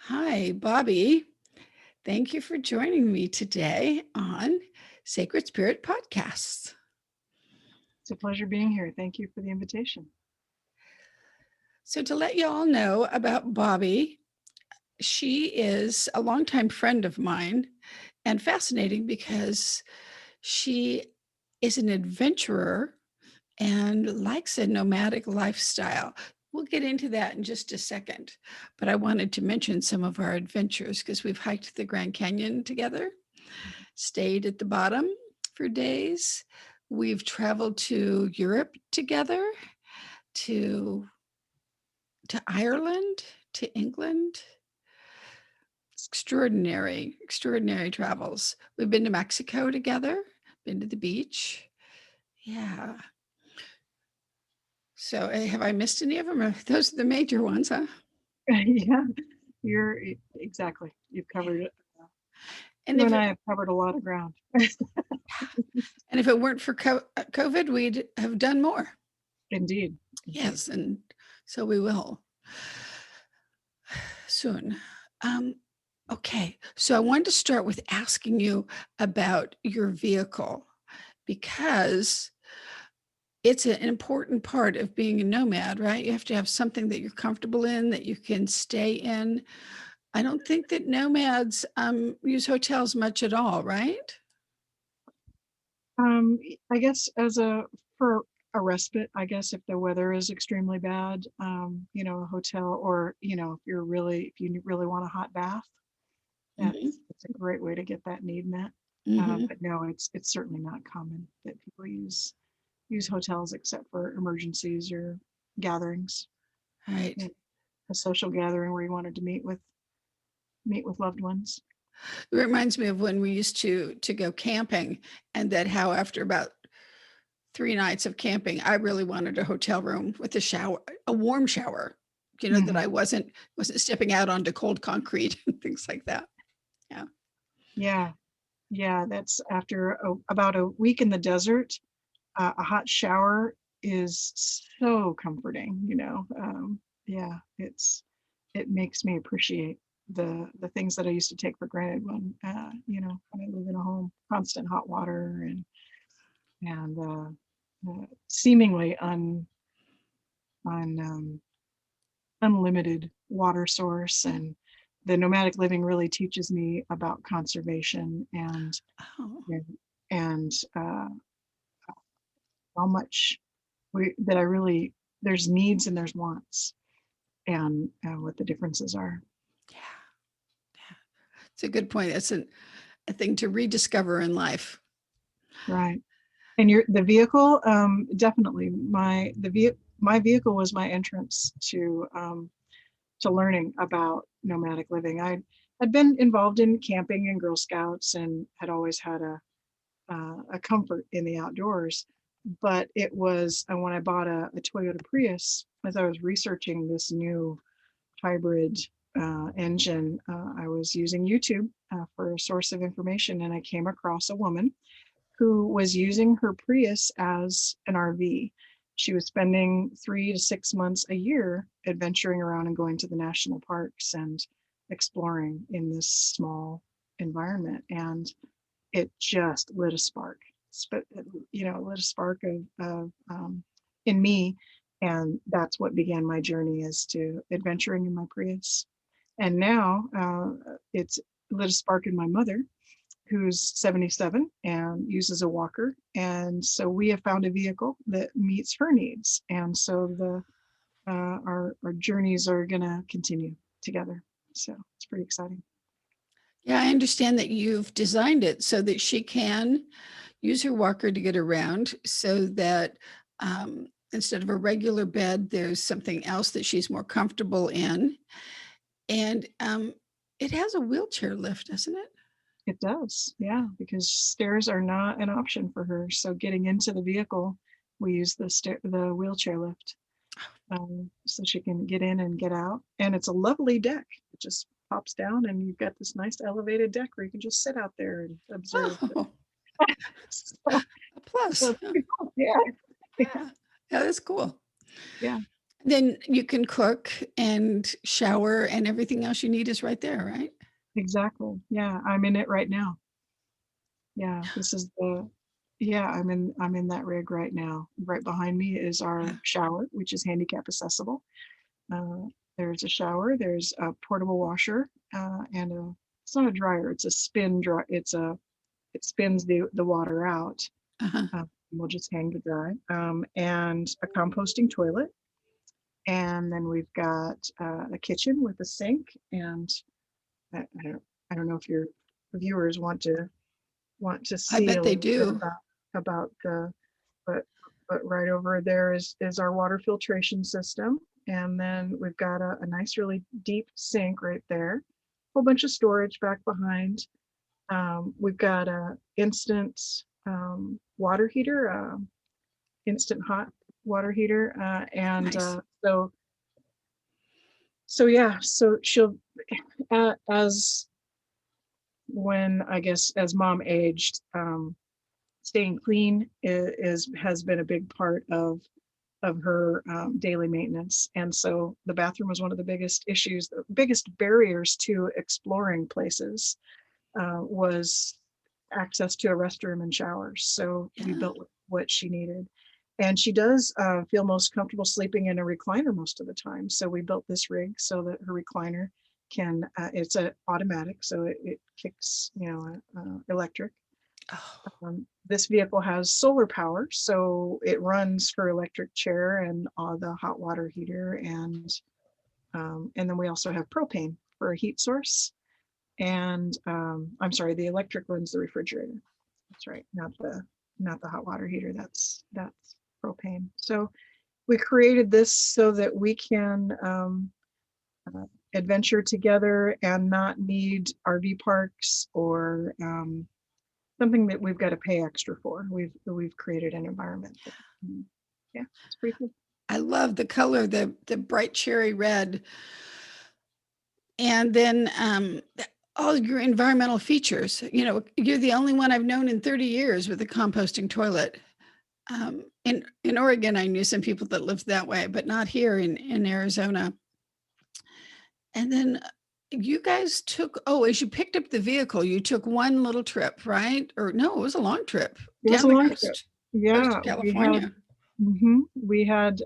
Hi, Bobbi. Thank you for joining me today on Sacred Spirit Podcasts. It's a pleasure being here. Thank you for the invitation. So, to let you all know about Bobbi, she is a longtime friend of mine and fascinating because she is an adventurer and likes a nomadic lifestyle. We'll get into that in just a second, but I wanted to mention some of our adventures because we've hiked the Grand Canyon together, stayed at the bottom for days. We've traveled to Europe together, to to Ireland, to England. It's extraordinary travels. We've been to Mexico together, been to the beach. Yeah. So have I missed any of them? Or those are the major ones, huh? Yeah, you're exactly. You've covered it. And You if and it, I have covered a lot of ground. and if it weren't for COVID, we'd have done more. Indeed. Indeed. Yes, and so we will soon. Um, okay, so I wanted to start with asking you about your vehicle because it's an important part of being a nomad, right? You have to have something that you're comfortable in, that you can stay in. I don't think that nomads use hotels much at all, right? Um, I guess for a respite, I guess if the weather is extremely bad, a hotel or, if you really want a hot bath, Mm-hmm. it's a great way to get that need met. Mm-hmm. But no, it's certainly not common that people use hotels except for emergencies or gatherings. Right. Yeah, a social gathering where you wanted to meet with loved ones. It reminds me of when we used to go camping, and that how after about 3 nights of camping, I really wanted a hotel room with a shower, a warm shower. That Hmm. I wasn't stepping out onto cold concrete and things like that. Yeah. Yeah, yeah. That's after about a week in the desert. A hot shower is so comforting. Yeah, it makes me appreciate the things that I used to take for granted when I live in a home, constant hot water and seemingly un unlimited water source. And the nomadic living really teaches me about conservation Oh, and how much that I really there's needs and there's wants and what the differences are. yeah. Yeah. It's a good point. It's a thing to rediscover in life. Right. And the vehicle, definitely my vehicle was my entrance to learning about nomadic living. I had been involved in camping and Girl Scouts and had always had a comfort in the outdoors. But it was when I bought a Toyota Prius, as I was researching this new hybrid engine, I was using YouTube for a source of information, and I came across a woman who was using her Prius as an RV. She was spending 3 to 6 months a year adventuring around and going to the national parks and exploring in this small environment. And it just lit a spark, lit a spark of in me. And that's what began my journey as to adventuring in my Prius. And now it's lit a spark in my mother, who's 77 and uses a walker. And so we have found a vehicle that meets her needs. And so our journeys are going to continue together. So it's pretty exciting. Yeah, I understand that you've designed it so that she can use her walker to get around, so that instead of a regular bed, there's something else that she's more comfortable in. And it has a wheelchair lift, doesn't it? It does, yeah, because stairs are not an option for her. So getting into the vehicle, we use the wheelchair lift, so she can get in and get out. And it's a lovely deck. It just pops down, and you've got this nice elevated deck where you can just sit out there and observe. Oh, So, a plus. so it's pretty cool. Yeah, yeah, Yeah, yeah, that's cool. yeah. Then you can cook and shower and everything else you need is right there, right? Exactly. Yeah, I'm in it right now. Yeah, this is the yeah, I'm in that rig right now. Right behind me is Yeah. our shower, which is handicap accessible. There's a shower, there's a portable washer, and it's not a dryer, it's a spin dry. It spins the water out. Uh-huh. We'll just hang to dry. And a composting toilet, and then we've got a kitchen with a sink, and I don't know if your viewers want to I see bet a they little bit do. about the but right over there is our water filtration system, and then we've got a nice really deep sink right there, whole bunch of storage back behind. We've got a instant water heater, instant hot water heater, and Nice. so yeah, so she'll as when I guess as mom aged, staying clean is has been a big part of her daily maintenance. And so the bathroom was one of the biggest issues, the biggest barriers to exploring places, was access to a restroom and showers. So we Yeah. built what she needed. And she does feel most comfortable sleeping in a recliner most of the time. So we built this rig so that her recliner it's a automatic, so it kicks, electric. Oh, This vehicle has solar power, so it runs her electric chair and the hot water heater, and then we also have propane for a heat source. And I'm sorry, the electric runs the refrigerator. That's right, not the hot water heater. That's propane. So we created this so that we can uh, adventure together and not need RV parks or something that we've got to pay extra for. We've created an environment that, yeah, it's pretty cool. I love the color, the bright cherry red. And then all your environmental features. You're the only one I've known in 30 years with a composting toilet. In Oregon, I knew some people that lived that way, but not here in Arizona. And then you guys as you picked up the vehicle, you took one little trip, right? Or no, it was a long trip It was down a the long trip. coast Yeah, of we had California. we had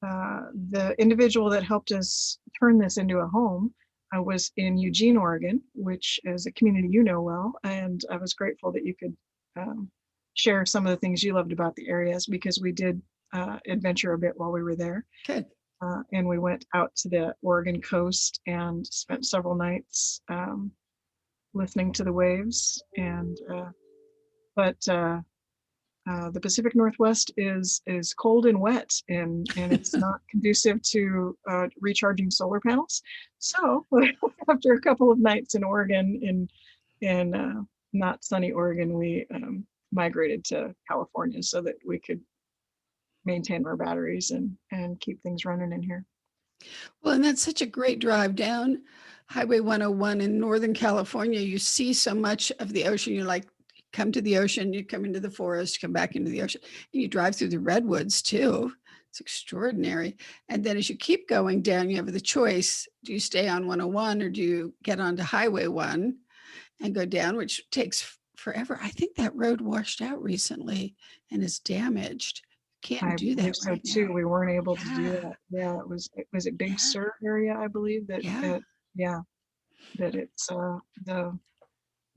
the individual that helped us turn this into a home. I was in Eugene, Oregon, which is a community you know well, and I was grateful that you could um, share some of the things you loved about the areas, because we did adventure a bit while we were there. Good. And we went out to the Oregon coast and spent several nights listening to the waves. But the Pacific Northwest is cold and wet, and it's not conducive to recharging solar panels. So after a couple of nights in Oregon, in not sunny Oregon, we migrated to California so that we could maintain our batteries and keep things running in here. Well, and that's such a great drive down Highway 101 in Northern California. You see so much of the ocean. You like come to the ocean, you come into the forest, come back into the ocean, and you drive through the redwoods too. It's extraordinary. And then as you keep going down, you have the choice. Do you stay on 101 or do you get onto Highway 1 and go down, which takes forever? I think that road washed out recently and is damaged. Can't I do believe that so right too. now. We weren't able to do Yeah. that. Yeah, it was it Big Yeah. Sur area, I believe that Yeah. that yeah, that it's the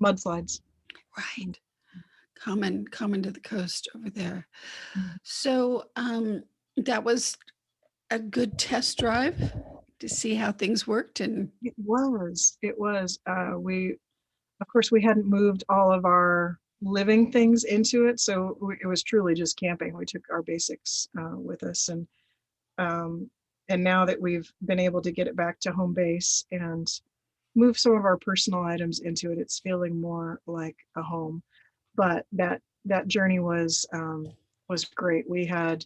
mudslides. Mm, Right. Common to the coast over there. mm. So, that was a good test drive to see how things worked and It was. We of course we hadn't moved all of our living things into it, so it was truly just camping. We took our basics with us, um, and now that we've been able to get it back to home base and move some of our personal items into it, it's feeling more like a home. But that journey was great. We had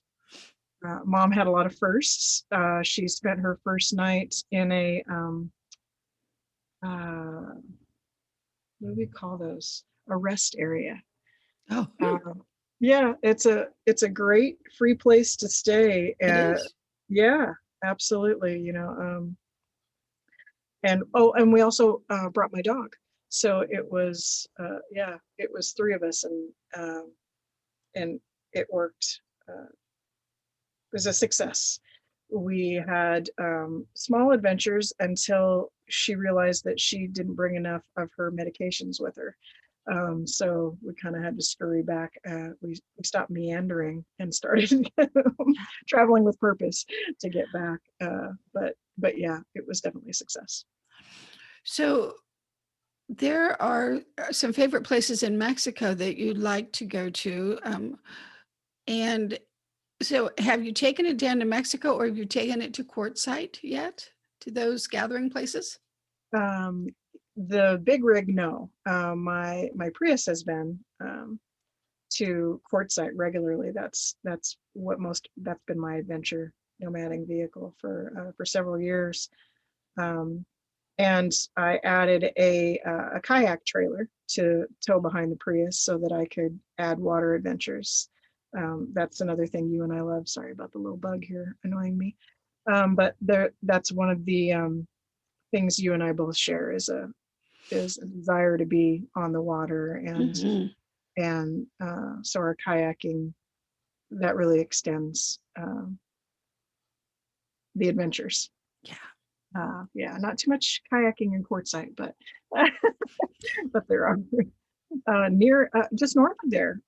mom had a lot of firsts. She spent her first night in a uh, what do we call those? A rest area. oh, Um, yeah, it's a great free place to stay. it is. Yeah, absolutely. And oh, and we also brought my dog. So it was, yeah, it was three of us, and it worked. It was a success. We had small adventures until she realized that she didn't bring enough of her medications with her. So we kind of had to scurry back. We stopped meandering and started traveling with purpose to get back. But yeah, it was definitely a success. So there are some favorite places in Mexico that you'd like to go to. And so have you taken it down to Mexico, or have you taken it to Quartzsite yet, to those gathering places? Um, the big rig, no. My Prius has been to Quartzsite regularly. That's been my adventure nomading vehicle for several years. Um, and I added a kayak trailer to tow behind the Prius so that I could add water adventures. That's another thing you and I love. Sorry about the little bug here annoying me. But that's one of the things you and I both share is a desire to be on the water, Mhm. and so our kayaking that really extends the adventures. Yeah. Yeah, not too much kayaking in Quartzsite, but but there are near just north of there,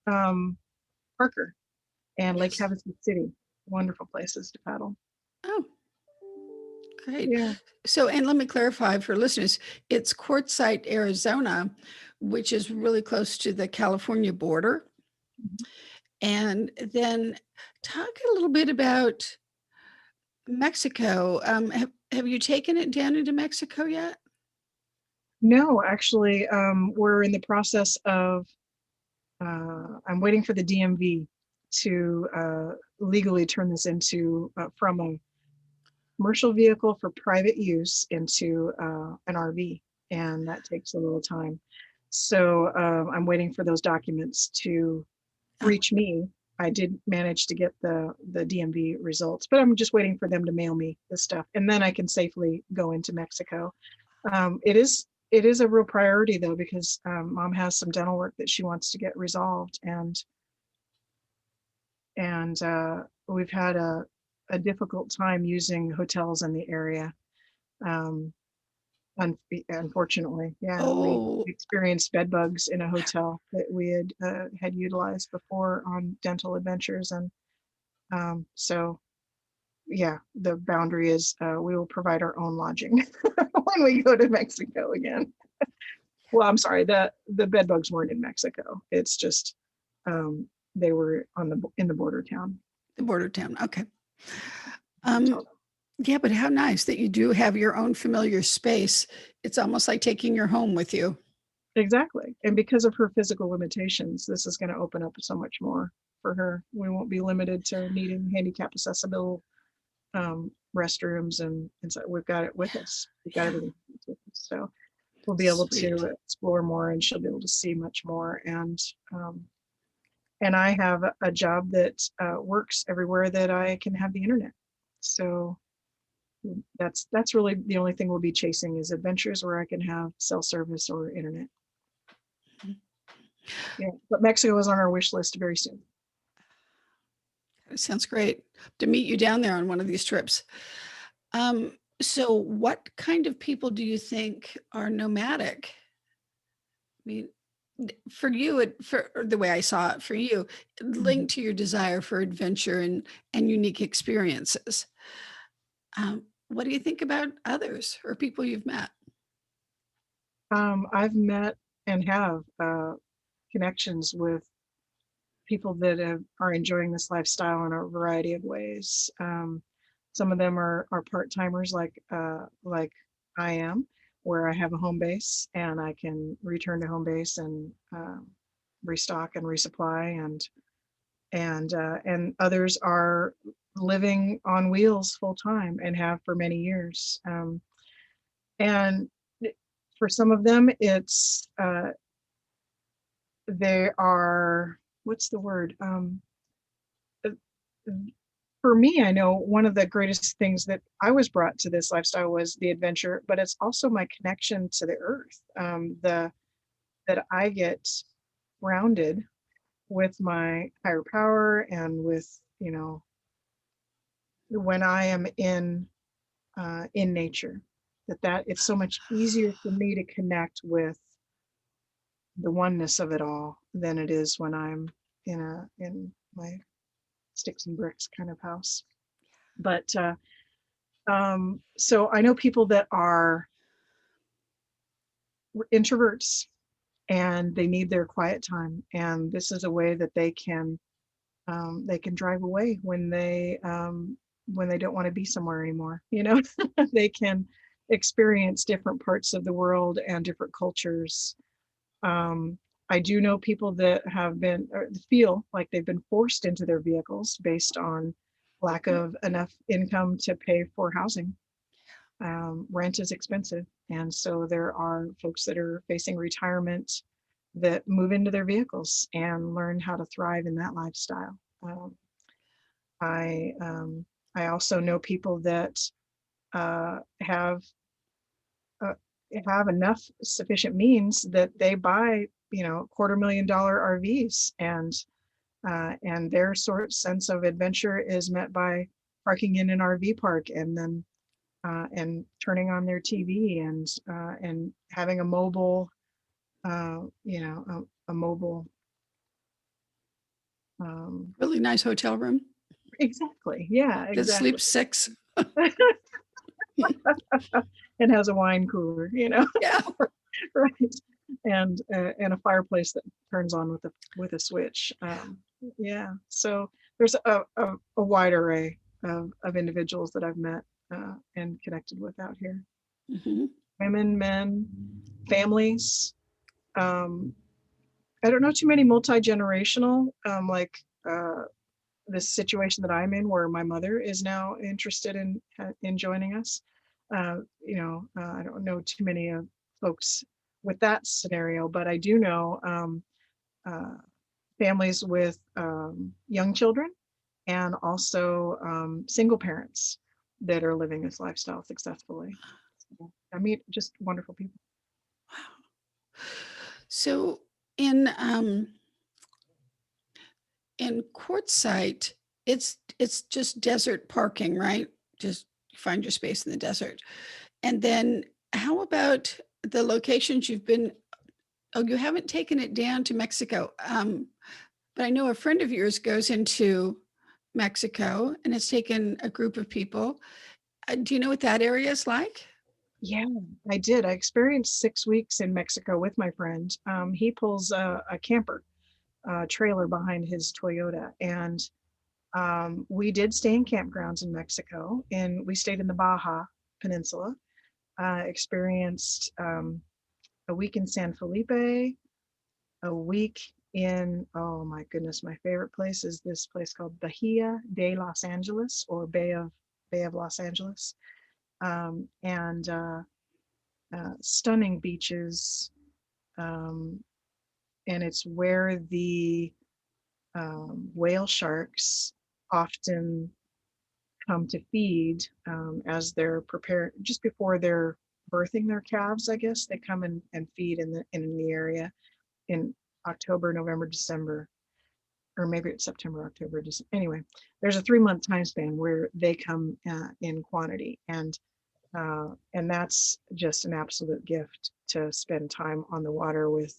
Parker and Lake Yes. Havasu City, wonderful places to paddle. Oh, great. Yeah. So, and let me clarify for listeners, it's Quartzsite, Arizona, which is really close to the California border. And then talk a little bit about Mexico. Have you taken it down into Mexico yet? No, actually, we're in the process of. I'm waiting for the DMV to legally turn this into from a commercial vehicle for private use into an RV, and that takes a little time. So I'm waiting for those documents to Oh, reach me. I did manage to get the DMV results, but I'm just waiting for them to mail me the stuff, and then I can safely go into Mexico. It is a real priority though, because mom has some dental work that she wants to get resolved, and we've had a difficult time using hotels in the area. Um, Unfortunately, yeah, we oh, experienced bed bugs in a hotel that we had utilized before on dental adventures, and so yeah, the boundary is we will provide our own lodging when we go to Mexico again. Well, I'm sorry, the bed bugs weren't in Mexico. It's just um, they were in the border town. the border town. Okay. Um, So yeah, but how nice that you do have your own familiar space. It's almost like taking your home with you. exactly, and because of her physical limitations, this is going to open up so much more for her. We won't be limited to needing handicap accessible restrooms, and so we've got it with us. We've got Yeah, everything with us. So we'll be able sweet. to explore more, and she'll be able to see much more. Um, and I have a job that works everywhere that I can have the internet. So that's really the only thing we'll be chasing is adventures where I can have cell service or internet. Yeah, but Mexico is on our wish list very soon. It sounds great to meet you down there on one of these trips. So what kind of people do you think are nomadic? I mean, for you, for the way I saw it, for you, Mhm. linked to your desire for adventure and unique experiences. What do you think about others or people you've met? I've met and have connections with people that are enjoying this lifestyle in a variety of ways. Some of them are part timers, like I am, where I have a home base and I can return to home base and restock and resupply, and others are living on wheels full time and have for many years. And for some of them, they are, what's the word? for me, I know one of the greatest things that I was brought to this lifestyle was the adventure, but it's also my connection to the earth. The that I get grounded with my higher power and with, when I am in nature, that it's so much easier for me to connect with the oneness of it all than it is when I'm in my sticks and bricks kind of house. But so I know people that are introverts and they need their quiet time, and this is a way that they can drive away when they don't want to be somewhere anymore. They can experience different parts of the world and different cultures. um, I do know people that have been or feel like they've been forced into their vehicles based on lack of enough income to pay for housing. Rent is expensive, and so there are folks that are facing retirement that move into their vehicles and learn how to thrive in that lifestyle. um, I I also know people that uh, uh, have enough sufficient means that they buy, $250,000 RVs, and their sort sense of adventure is met by parking in an RV park and then and turning on their TV and having a mobile, a mobile. Um, Really nice hotel room exactly. Yeah, that exactly. sleeps 6. And has a wine cooler, Yeah. right? And a fireplace that turns on with a switch. Yeah. So there's a wide array of individuals that I've met and connected with out here. Mhm. Women, men, families. Um, I don't know too many multi-generational, like this situation that I'm in, where my mother is now interested in joining us. I don't know too many folks with that scenario, but I do know uh, families with young children and also single parents that are living this lifestyle successfully. So, I meet just wonderful people. So in Quartzsite, it's just desert parking, right? Just find your space in the desert. And then how about the locations you've been? Oh, you haven't taken it down to Mexico. But I know a friend of yours goes into Mexico and has taken a group of people. Do you know what that area is like? Yeah, I did. I experienced 6 weeks in Mexico with my friend. He pulls a camper trailer behind his Toyota. And we did stay in campgrounds in Mexico, and we stayed in the Baja Peninsula, experienced a week in San Felipe, a week in, oh my goodness, my favorite place is this place called Bahia de Los Angeles, or Bay of Los Angeles. And Stunning beaches. Um, and it's where the whale sharks often come to feed as they're prepared just before they're birthing their calves. I guess they come and feed in the area in October, November, December, or maybe it's September, October, December. Anyway, there's a 3-month time span where they come in quantity, and that's just an absolute gift to spend time on the water with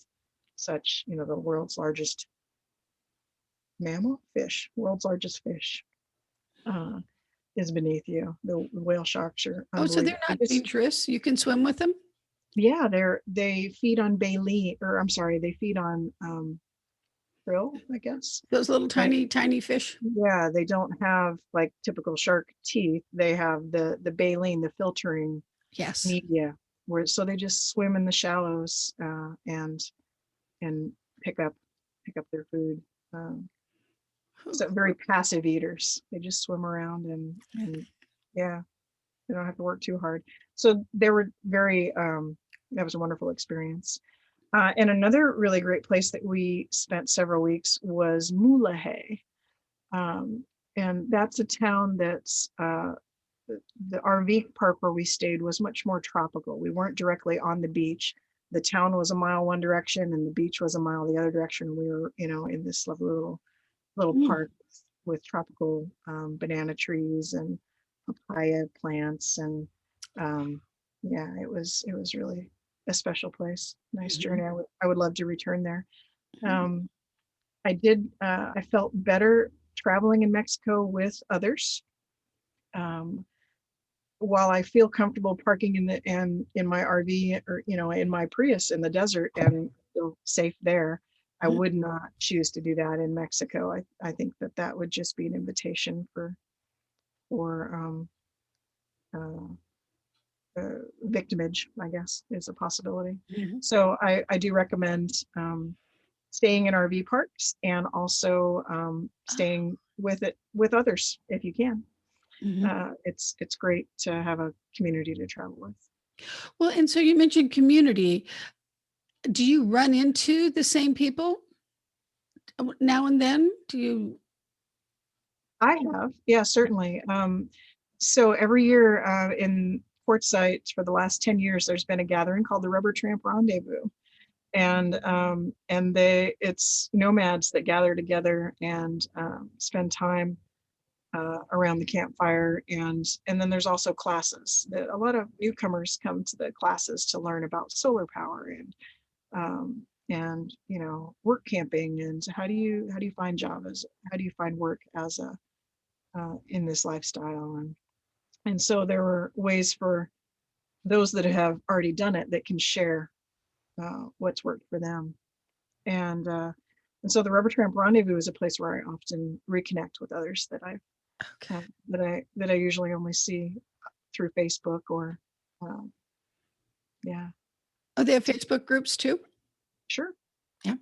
such, the world's largest mammal fish, world's largest fish. Uh, is beneath you. The whale sharks are Oh, so unbelievable. they're not dangerous. You can swim with them? Yeah, they feed on baleen, or I'm sorry, they feed on krill, I guess. Those little And tiny, tiny fish? yeah, they don't have like typical shark teeth. They have the baleen, the filtering Yes. media, where so they just swim in the shallows and pick up their food. Um, so very passive eaters. They just swim around and yeah, they don't have to work too hard. So they were very, that was a wonderful experience. And another really great place that we spent several weeks was Mulahay. Um, and that's a town that's the RV park where we stayed was much more tropical. We weren't directly on the beach. The town was a mile one direction and the beach was a mile the other direction. We were, in this lovely little Mm, park with tropical banana trees and papaya plants, and um, yeah, it was really a special place. Nice mhm, journey. I would love to return there. mhm. Um, I felt better traveling in Mexico with others. Um, while I feel comfortable parking in my RV, or in my Prius in the desert and feel safe there, I Mhm. would not choose to do that in Mexico. I think that that would just be an invitation for uh, victimage, I guess, is a possibility. Mhm. So I do recommend staying in RV parks, and also Oh, staying with others if you can. mhm. It's great to have a community to travel with. Well, and so you mentioned community. Do you run into the same people now and then? Do you? I have, yeah, certainly. So every year in Quartzsite for the last 10 years, there's been a gathering called the Rubber Tramp Rendezvous. And it's nomads that gather together and spend time around the campfire. And then there's also classes that a lot of newcomers come to the classes to learn about solar power and work camping, and how do you find jobs, how do you find work as a in this lifestyle. And so there were ways for those that have already done it that can share what's worked for them. And uh, and so the Rubber Tramp Rendezvous is a place where I often reconnect with others Okay. that I usually only see through Facebook or um, yeah. Oh, they have So Facebook groups too? sure. Yeah.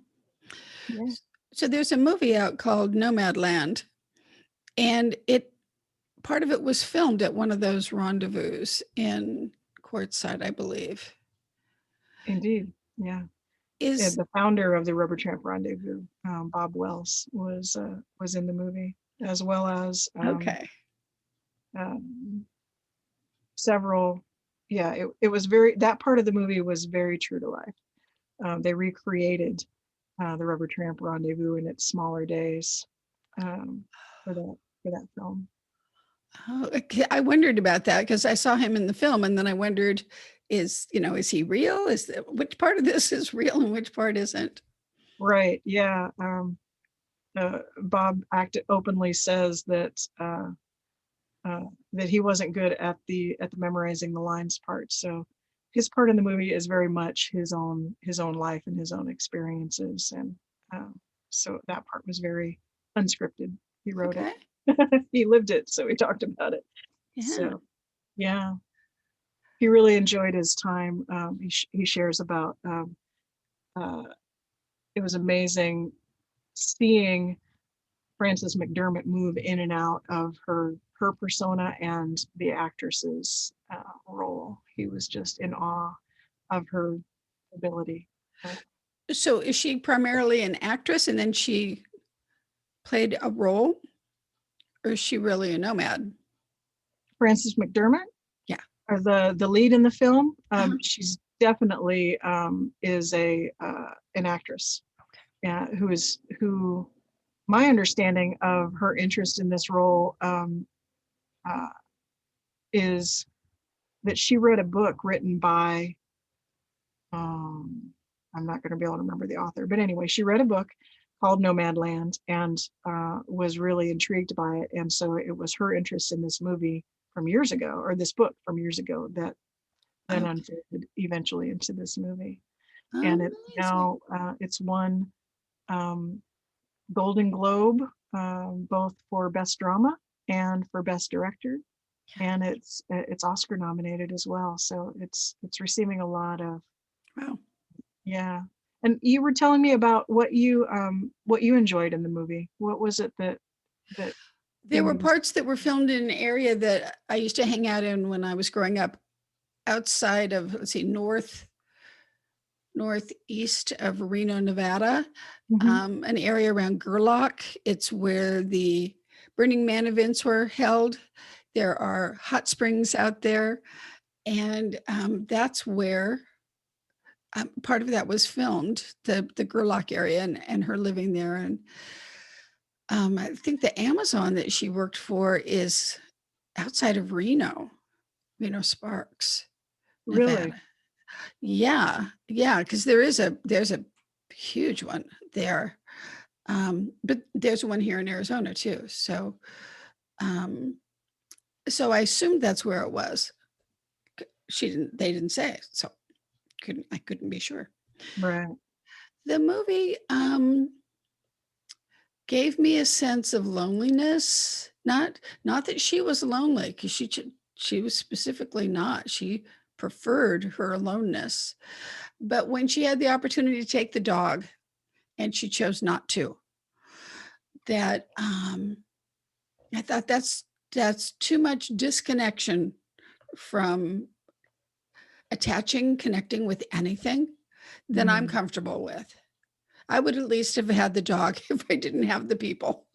Yeah, So there's a movie out called Nomadland, and it part of it was filmed at one of those rendezvous in Quartzsite, I believe. indeed. Yeah. Is The founder of the Rubber Tramp Rendezvous, Bob Wells, was in the movie, as well as okay. um, several. Yeah, it was very, that part of the movie was very true to life. They recreated the Rubber Tramp Rendezvous in its smaller days um, for that film. Oh, okay, I wondered about that because I saw him in the film, and then I wondered, is he real? Which part of this is real and which part isn't? Right. Yeah. Bob openly says uh, that he wasn't good at the memorizing the lines part. So his part in the movie is very much his own life and his own experiences, and so that part was very unscripted. He wrote it. Okay. He lived it, so he talked about it. Yeah. So yeah, he really enjoyed his time. He shares about uh, it was amazing seeing Frances McDermott move in and out of her persona and the actress's role. He was just in awe of her ability. Uh, So is she primarily an actress and then she played a role, or is she really a nomad? Frances McDermott, Yeah. or the lead in the film, Uh-huh. she's definitely is a an actress, Okay. who my understanding of her interest in this role uh, is that she read a book written by um, I'm not going to be able to remember the author, but anyway, she read a book called Nomadland and was really intrigued by it. And so it was her interest in this movie from years ago, or this book from years ago, that then Okay. unfolded eventually into this movie. And Amazing. it's won um, Golden Globe, both for Best Drama and for Best Director, Yeah. and it's Oscar nominated as well. So it's receiving a lot of. Wow. Yeah. And you were telling me about what you enjoyed in the movie. What was it that There came were to this? parts that were filmed in an area that I used to hang out in when I was growing up outside of, let's see, northeast of Reno, Nevada, Mhm. an area around Gerlach. It's where the Burning Man events were held. There are hot springs out there, and that's where part of that was filmed, the Gerlach area and her living there. And I think the Amazon that she worked for is outside of Reno Sparks, Really? Nevada. Yeah, because there's a huge one there. But there's one here in Arizona too. Um, so I assumed that's where it was. They didn't say, so I couldn't be sure. Right. The movie gave me a sense of loneliness. Not that she was lonely, because she was specifically not. She preferred her aloneness. But when she had the opportunity to take the dog and she chose not to, that I thought that's too much disconnection from connecting with anything that I'm Mm, comfortable with. I would at least have had the dog if I didn't have the people.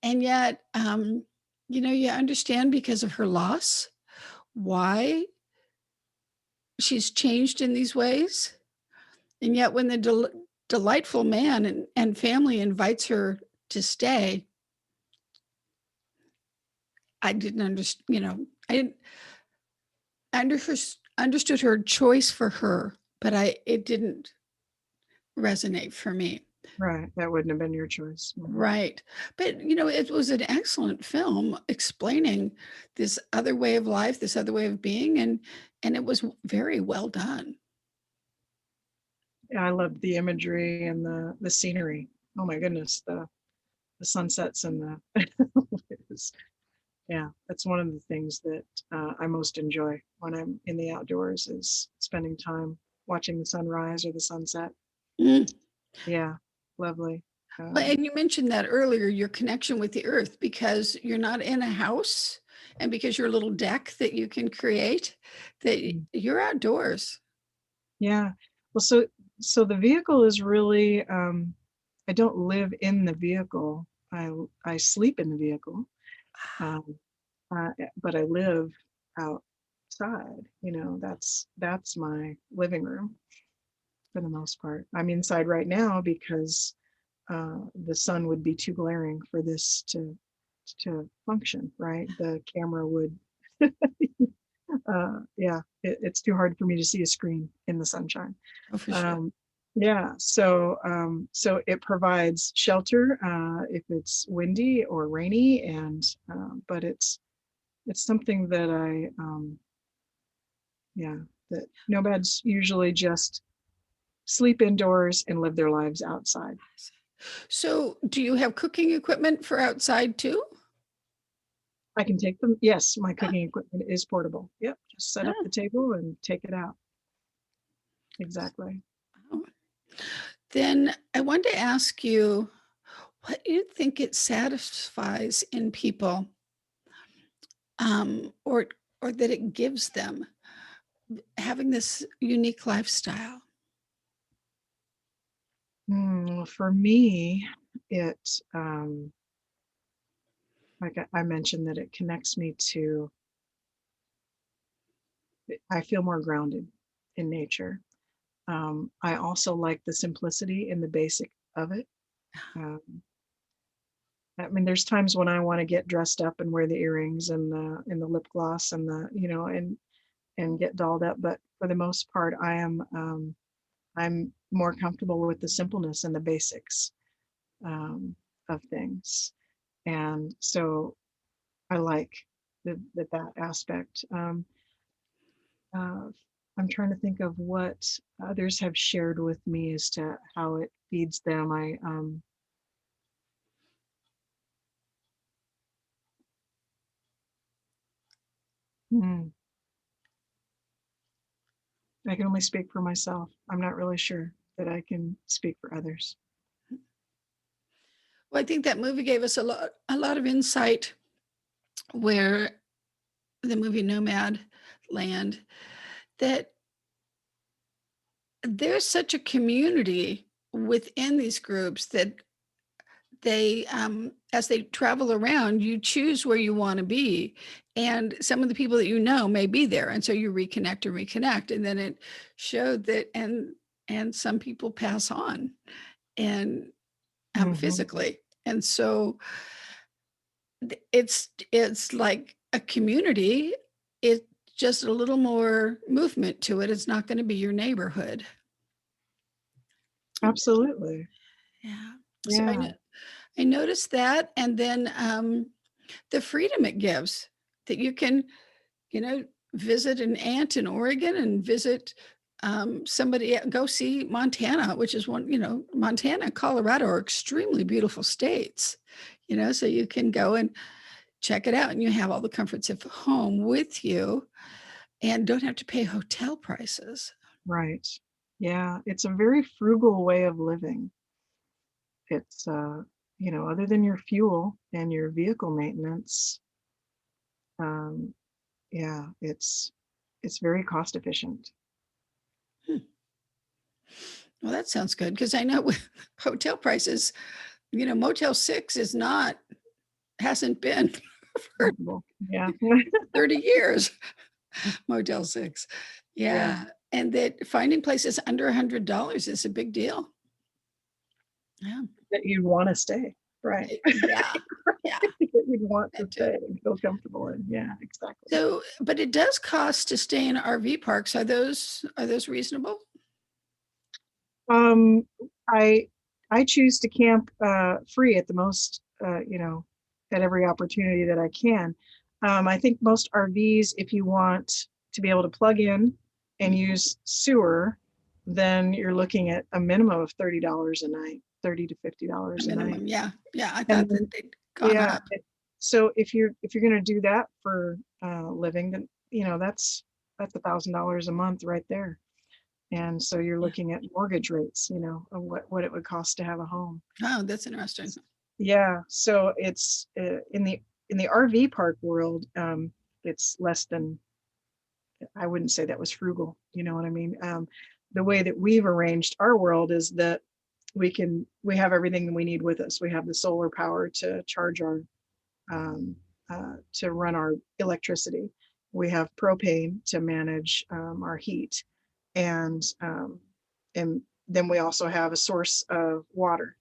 And yet, you understand because of her loss why she's changed in these ways. And yet, when the delightful man and family invites her to stay, I didn't understand, I didn't understood her choice for her, but it didn't resonate for me. right. That wouldn't have been your choice. Mhm. Right. But, it was an excellent film explaining this other way of life, this other way of being, and it was very well done. Yeah, I loved the imagery and the scenery. Oh my goodness, the sunsets and the it's- yeah, that's one of the things that I most enjoy when I'm in the outdoors is spending time watching the sunrise or the sunset. Mm. Yeah, lovely. Well, Um, and you mentioned that earlier, your connection with the earth, because you're not in a house and because you're a little deck that you can create, that mm, you're outdoors. yeah. Well, so the vehicle is really I don't live in the vehicle. I sleep in the vehicle. Um, but I live outside. That's my living room for the most part. I'm inside right now because the sun would be too glaring for this to function. Right, the camera would. Yeah, it's too hard for me to see a screen in the sunshine. Oh, for sure. Um, yeah, so it provides shelter if it's windy or rainy, and but it's something that yeah, that nomads usually just sleep indoors and live their lives outside. So, do you have cooking equipment for outside too? I can take them. Yes, my cooking equipment is portable. Yep, just set up Ah, the table and take it out. Exactly. oh. Then I want to ask you what you think it satisfies in people, or that it gives them having this unique lifestyle. For me, it like I mentioned that it connects me to. I feel more grounded in nature. I also like the simplicity and the basic of it. Um, I mean, there's times when I want to get dressed up and wear the earrings and the lip gloss and the and get dolled up, but for the most part, I'm more comfortable with the simpleness and the basics of things, and so I like that aspect. Uh, I'm trying to think of what others have shared with me as to how it feeds them. Hmm, I can only speak for myself. I'm not really sure that I can speak for others. Well, I think that movie gave us a lot of insight where the movie Nomad Land, that there's such a community within these groups that they as they travel around, you choose where you want to be, and some of the people that you know may be there, and so you reconnect, and then it showed that, and some people pass on, and Hmm. physically, and so it's like a community. It's just a little more movement to it. It's not going to be your neighborhood. Absolutely. Yeah. So Yeah. I noticed that, and then the freedom it gives, that you can, you know, visit an aunt in Oregon and visit somebody, go see Montana, which is one, Montana and Colorado are extremely beautiful states, so you can go and check it out, and you have all the comforts of home with you and don't have to pay hotel prices. Right. Yeah. It's a very frugal way of living. It's, other than your fuel and your vehicle maintenance, um, yeah, it's very cost efficient. Hmm. Well, that sounds good, because I know with hotel prices, Motel 6 hasn't been for Comfortable. Yeah. 30 years. Motel 6. Yeah. Yeah. And that finding places under $100 is a big deal. Yeah. That you'd want to stay. Right. Yeah. Yeah. That you'd want to That too. stay and feel comfortable in. Yeah, exactly. So, but it does cost to stay in RV parks. Are those reasonable? Um, I I choose to camp free at the most, at every opportunity that I can. I think most RVs, if you want to be able to plug in and Mhm. use sewer, then you're looking at a minimum of $30 a night, $30 to A $50 a night. minimum. Yeah. Yeah. I And thought that then, they'd gone yeah, up. so if you're going to do that for living, then that's $1,000 a month right there. And so you're Yeah. looking at mortgage rates, of what it would cost to have a home. Oh, that's interesting. Yeah, so it's in the RV park world, it's less than, I wouldn't say that was frugal. You know what I mean? The way that we've arranged our world is that we have everything that we need with us. We have the solar power to charge um, to run our electricity. We have propane to manage our heat, and and then we also have a source of water,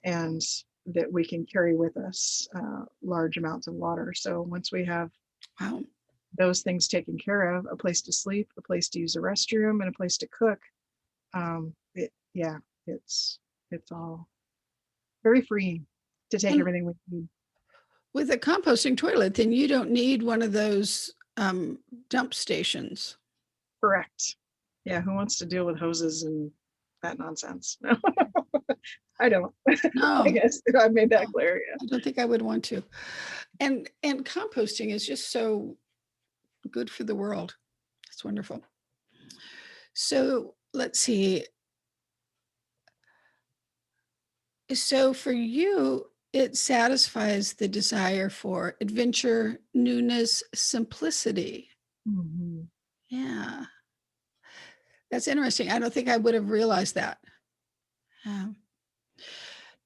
and that we can carry with us large amounts of water. So once we have Wow. those things taken care of, a place to sleep, a place to use a restroom, and a place to cook, yeah, it's all very freeing to take And everything we need. with a composting toilet, then you don't need one of those dump stations. Correct. Yeah, who wants to deal with hoses and that nonsense? No, I don't. I No, guess I made no, that clear. Yeah. I don't think I would want to. And composting is just so good for the world. It's wonderful. So let's see. So for you, it satisfies the desire for adventure, newness, simplicity. Mhm. Yeah, that's interesting. I don't think I would have realized that. Yeah.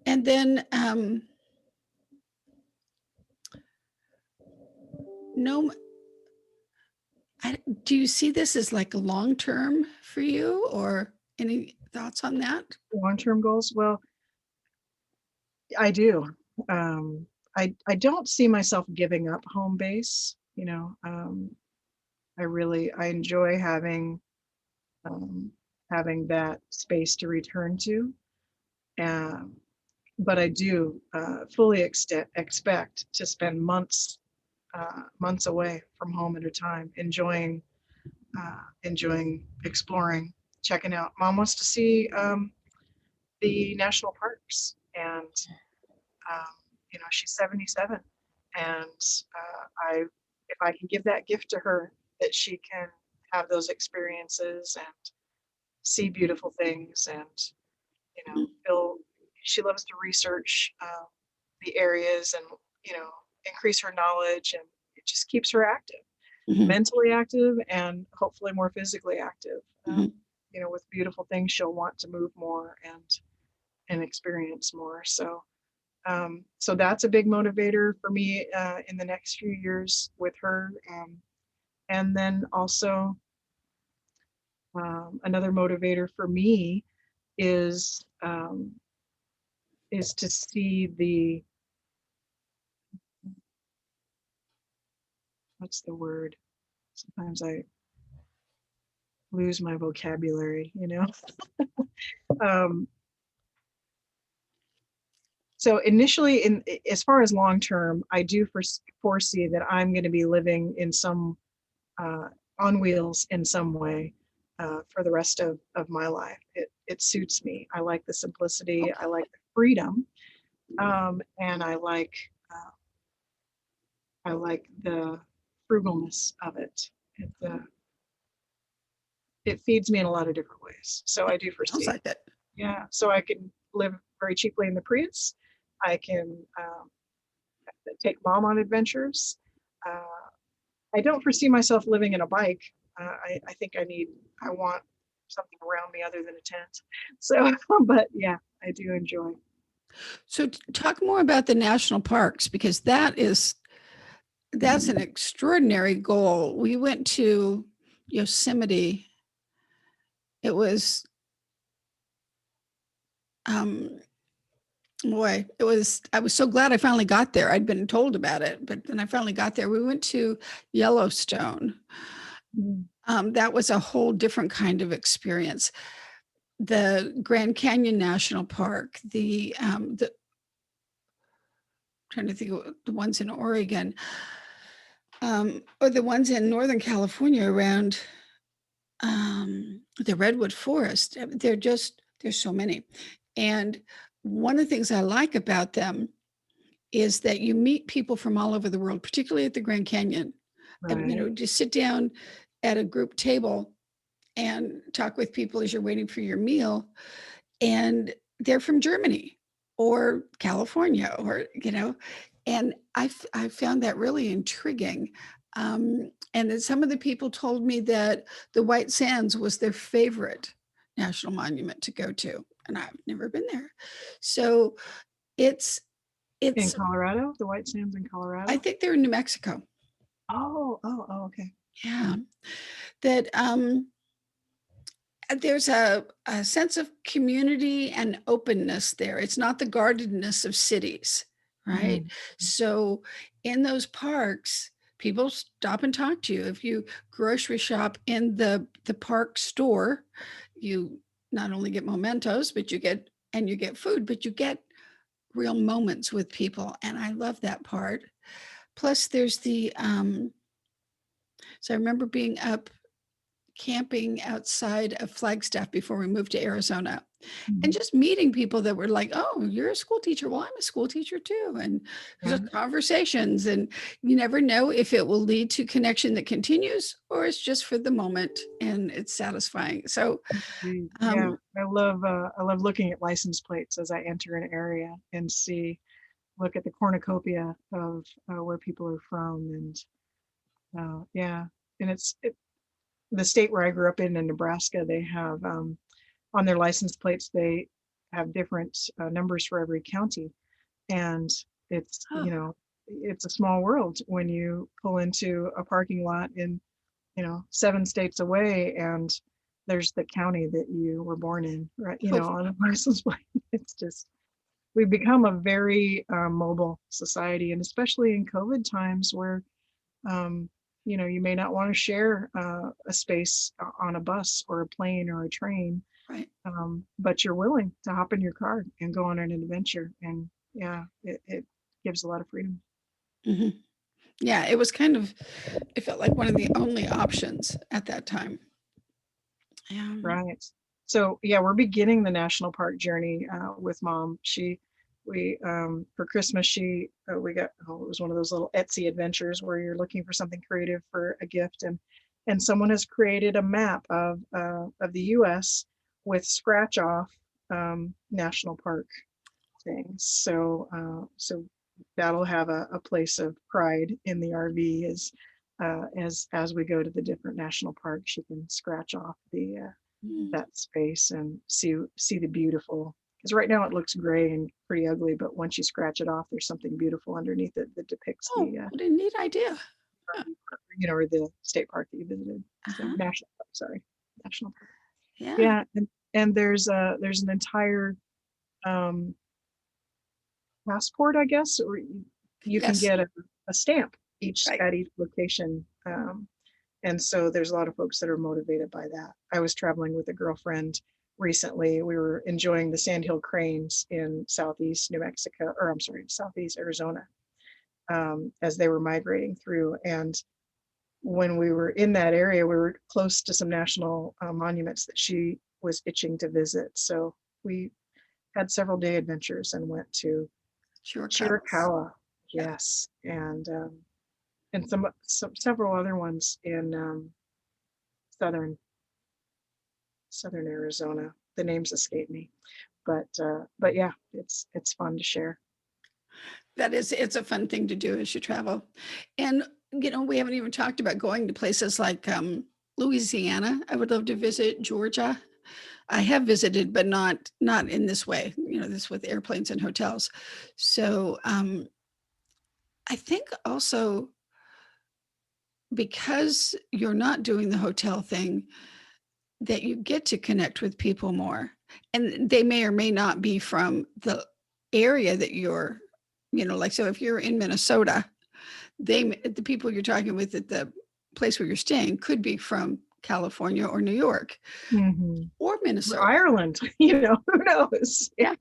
And then, no, do you see this as like long term for you, or any thoughts on that? Long-term goals? Well, I do. Um, I don't see myself giving up home base. I enjoy um, having that space to return to. Um, but I do fully expect to spend months away from home at a time, enjoying exploring, checking out. Mom wants to see the national parks, and um, she's 77, and I if I can give that gift to her, that she can have those experiences and see beautiful things, and feel. She loves to research the areas, and increase her knowledge, and it just keeps her active, Mhm, mentally active, and hopefully more physically active. mhm. With beautiful things, she'll want to move more and experience more. So So that's a big motivator for me in the next few years with her. And then also another motivator for me is um, is to see the, what's the word? Sometimes I lose my vocabulary, you know. um, so initially, in as far as long term, I do foresee that I'm going to be living in some uh, on wheels in some way for the rest of my life. It suits me. I like the simplicity. I like the freedom, and I like the frugalness of it. It, uh, it feeds me in a lot of different ways. So I do Sounds foresee. like it. Yeah. So I can live very cheaply in the Prius. I can take mom on adventures. Uh, I don't foresee myself living in a bike. I think I want something around me other than a tent. So, but yeah, I do enjoy. So talk more about the national parks, because that's an extraordinary goal. We went to Yosemite. It was um boy, I was so glad I finally got there. I'd been told about it, but then I finally got there. We went to Yellowstone. Mm. That was a whole different kind of experience. The Grand Canyon National Park, the trying to think of the ones in Oregon, or the ones in Northern California around the redwood forest. There's so many. And one of the things I like about them is that you meet people from all over the world, particularly at the Grand Canyon. And, Right. just sit down at a group table and talk with people as you're waiting for your meal. And they're from Germany or California, or, and I found that really intriguing. And then some of the people told me that the White Sands was their favorite national monument to go to, and I've never been there. So it's In it's Colorado, the White Sands in I Colorado. think they're in New Mexico. Oh, okay. Yeah, that there's a sense of community and openness there. It's not the guardedness of cities, right? Mm. So in those parks, people stop and talk to you. If you grocery shop in the park store, you not only get mementos, but you get food, but you get real moments with people. And I love that part. Plus there's so I remember being up camping outside of Flagstaff before we moved to Arizona, and Mhm. just meeting people that were like, "Oh, you're a school teacher. Well, I'm a school teacher too." And Yeah. just conversations, and you never know if it will lead to connection that continues or it's just for the moment and it's satisfying. So, Yeah. um, I love looking at license plates as I enter an area and look at the cornucopia of where people are from, and yeah, and the state where I grew up in Nebraska. They have on their license plates they have different numbers for every county, and it's oh, it's a small world when you pull into a parking lot in 7 states away, and there's the county that you were born in, right? oh, On a license plate. It's just we've become a very mobile society, and especially in COVID times where um, you may not want to share a space on a bus or a plane or a train, right. but you're willing to hop in your car and go on an adventure. And yeah, it gives a lot of freedom. Hmm. Yeah, it felt like one of the only options at that time. Um, Right. So yeah, we're beginning the national park journey with mom. We for Christmas we got, it was one of those little Etsy adventures where you're looking for something creative for a gift, and someone has created a map of the U.S. with scratch off national park things. So that'll have a place of pride in the RV as we go to the different national parks. You can scratch off the mm, that space and see the beautiful because right now it looks gray and pretty ugly, but once you scratch it off, there's something beautiful underneath it that depicts Oh, the what a neat idea. Huh. or the state park that you visited. So Uh-huh. national park, sorry, national park. Yeah. Yeah, and there's an entire um, passport, I guess, or you can Yes. get a stamp each Right. at each location. And so there's a lot of folks that are motivated by that. I was traveling with a girlfriend recently. We were enjoying the sandhill cranes in southeast New Mexico, or I'm sorry, southeast Arizona, as they were migrating through. And when we were in that area, we were close to some national monuments that she was itching to visit. So we had several day adventures and went to Chiricahuas. Chiricahua, Yeah. yes, and some several other ones in southern southern Arizona. The names escape me, but yeah, it's fun to share. That is, it's a fun thing to do as you travel. And, we haven't even talked about going to places like Louisiana. I would love to visit Georgia. I have visited, but not in this way, this with airplanes and hotels. So I think also because you're not doing the hotel thing, that you get to connect with people more. And they may or may not be from the area that like, so if you're in Minnesota, the people you're talking with at the place where you're staying could be from California or New York Mhm. or Or Minnesota. Ireland, who knows? Yeah.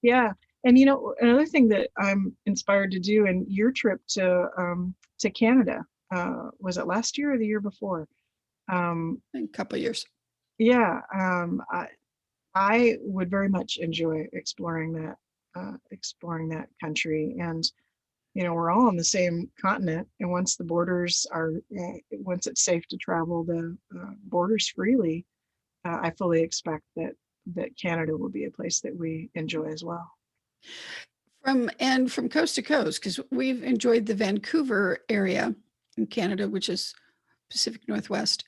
Yeah, and another thing that I'm inspired to do, and your trip to Canada, was it last year or the year before? In a couple of years. Yeah, I would very much enjoy exploring that country. And we're all on the same continent, and once it's safe to travel the borders freely, I fully expect that Canada will be a place that we enjoy as well. From coast to coast, because we've enjoyed the Vancouver area in Canada, which is Pacific Northwest,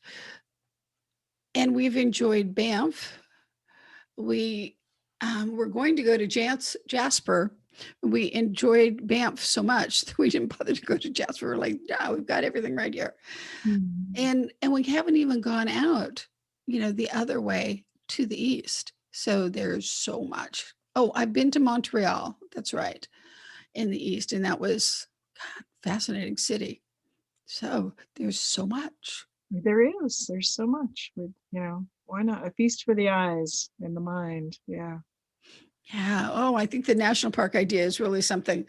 and we've enjoyed Banff. We're going to go to Jasper. We enjoyed Banff so much that we didn't bother to go to Jasper. We're like, no, we've got everything right here. Mhm. And we haven't even gone out, the other way to the east. So there's so much. Oh, I've been to Montreal. That's right, in the east, and that was fascinating city. So there's so much. There's so much. Why not? A feast for the eyes and the mind. Yeah. Yeah. Oh, I think the national park idea is really something.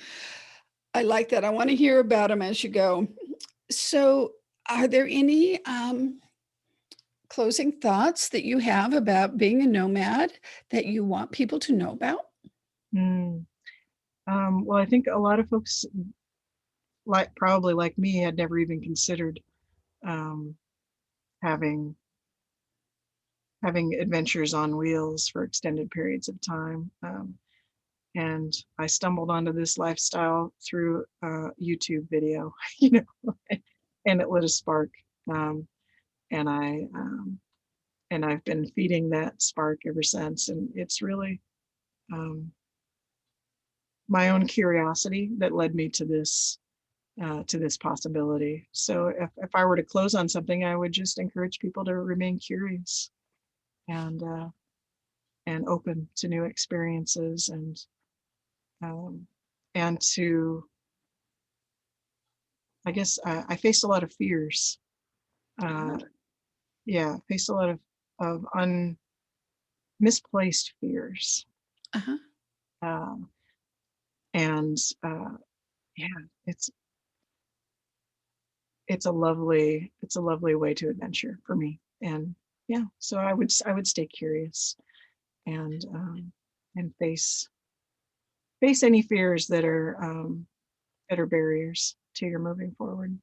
I like that. I want to hear about them as you go. So, are there any closing thoughts that you have about being a nomad that you want people to know about? Mm. Well, I think a lot of folks, probably like me, had never even considered um, having having adventures on wheels for extended periods of time. And I stumbled onto this lifestyle through a YouTube video, and it lit a spark. Um, and I and I've been feeding that spark ever since. And it's really um, my own curiosity that led me to this possibility. So if I were to close on something, I would just encourage people to remain curious and uh, and open to new experiences, um, and to, I guess, I faced a lot of fears. Uh-huh. Uh, yeah, faced a lot of misplaced fears. Uh-huh. Um, and yeah, it's it's a lovely way to adventure for me. And yeah, so I would stay curious and face any fears that are barriers to your moving forward.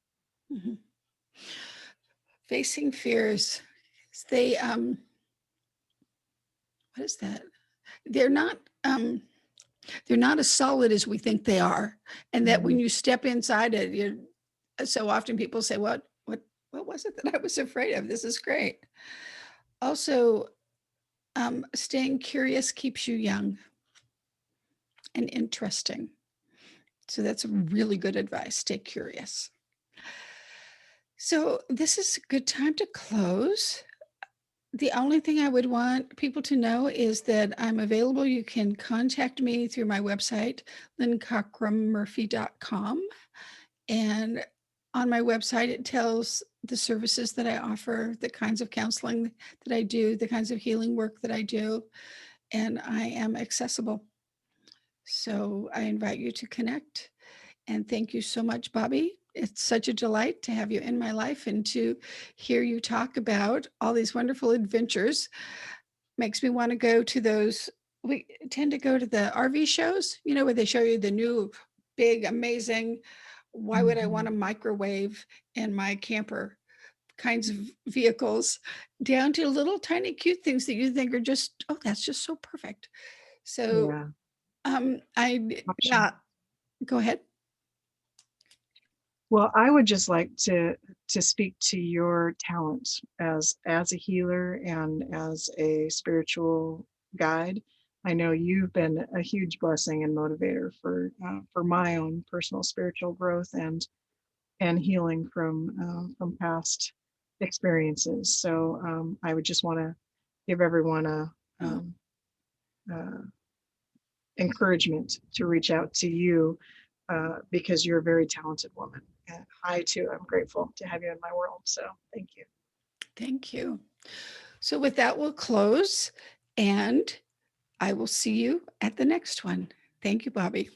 Mhm. Facing fears. They what is that? They're not um they're not as solid as we think they are. And that when Mhm. you step inside it, you so often people say, what was it that I was afraid of? This is great. Also, staying curious keeps you young. and interesting. So that's really good advice. Stay curious. So this is a good time to close. The only thing I would want people to know is that I'm available. You can contact me through my website, lynnecockrum-murphy.com. And on my website, it tells the services that I offer, the kinds of counseling that I do, the kinds of healing work that I do, and I am accessible. So I invite you to connect. And thank you so much, Bobbi. It's such a delight to have you in my life and to hear you talk about all these wonderful adventures. Makes me want to go to those. We tend to go to the RV shows, where they show you the new, big, amazing, why would I want Mhm. a microwave in my camper kinds of vehicles, down to little tiny cute things that you think are just, oh, that's just so perfect. So, Yeah, option. yeah, go ahead. Well, I would just like to speak to your talent as a healer and as a spiritual guide. I know you've been a huge blessing and motivator for my own personal spiritual growth and healing from past experiences. So I would just want to give everyone a Oh, uh, encouragement to reach out to you because you're a very talented woman. And I too, I'm grateful to have you in my world. So thank you. thank you. So with that, we'll close, and I will see you at the next one. Thank you, Bobbi.